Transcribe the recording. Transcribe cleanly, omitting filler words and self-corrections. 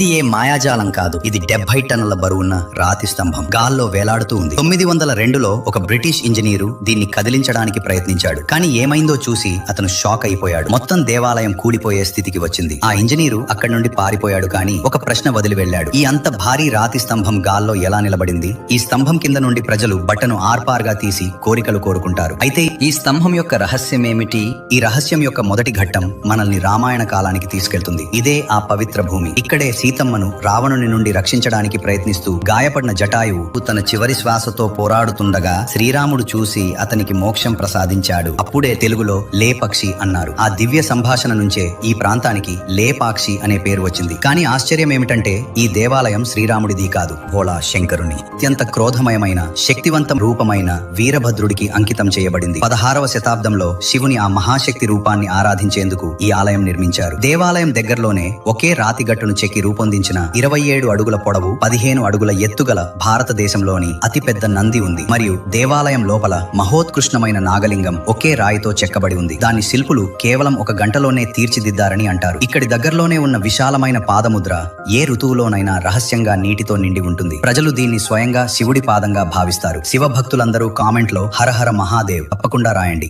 ఇది ఏ మాయాజాలం కాదు. ఇది 70 టన్నుల బరువున్న రాతి స్తంభం గాల్లో వేలాడుతూ ఉంది. 902లో ఒక బ్రిటిష్ ఇంజనీరు దీన్ని కదిలించడానికి ప్రయత్నించాడు. కానీ ఏమైందో చూసి అతను షాక్ అయిపోయాడు. మొత్తం దేవాలయం కూలిపోయే స్థితికి వచ్చింది. ఆ ఇంజనీరు అక్కడి నుండి పారిపోయాడు. కానీ ఒక ప్రశ్న వదిలి వెళ్ళాడు. ఈ అంత భారీ రాతి స్తంభం గాల్లో ఎలా నిలబడింది? ఈ స్తంభం కింద నుండి ప్రజలు బట్టను ఆర్పార్గా తీసి కోరికలు కోరుకుంటారు. అయితే ఈ స్తంభం యొక్క రహస్యం ఏమిటి? ఈ రహస్యం యొక్క మొదటి ఘట్టం మనల్ని రామాయణ కాలానికి తీసుకెళ్తుంది. ఇదే ఆ పవిత్ర భూమి. ఇక్కడే సీతమ్మను రావణుని నుండి రక్షించడానికి ప్రయత్నిస్తూ గాయపడిన జటాయువు తన చివరి శ్వాసతో పోరాడుతుండగా శ్రీరాముడు చూసి అతనికి మోక్షం ప్రసాదించాడు. అప్పుడే తెలుగులో లేపక్షి అన్నారు. ఆ దివ్య సంభాషణ నుంచే ఈ ప్రాంతానికి లేపాక్షి అనే పేరు వచ్చింది. కానీ ఆశ్చర్యం ఏమిటంటే ఈ దేవాలయం శ్రీరాముడిది కాదు, భోళా శంకరుని అత్యంత క్రోధమయమైన శక్తివంతం రూపమైన వీరభద్రుడికి అంకితం చేయబడింది. 16వ శతాబ్దంలో శివుని ఆ మహాశక్తి రూపాన్ని ఆరాధించేందుకు ఈ ఆలయం నిర్మించారు. దేవాలయం దగ్గరలోనే ఒకే రాతి గట్టును చెక్కి రూపొందించిన 27 అడుగుల పొడవు 15 అడుగుల ఎత్తుగల భారతదేశంలోని అతిపెద్ద నంది ఉంది. మరియు దేవాలయం లోపల మహోత్కృష్టమైన నాగలింగం ఒకే రాయితో చెక్కబడి ఉంది. దాని శిల్పులు కేవలం 1 గంటలోనే తీర్చిదిద్దారని అంటారు. ఇక్కడి దగ్గరలోనే ఉన్న విశాలమైన పాదముద్ర ఏ ఋతువులోనైనా రహస్యంగా నీటితో నిండి ఉంటుంది. ప్రజలు దీన్ని స్వయంగా శివుడి పాదంగా భావిస్తారు. శివ భక్తులందరూ కామెంట్ లో హర హర మహాదేవ్ తప్పకుండా రాయండి.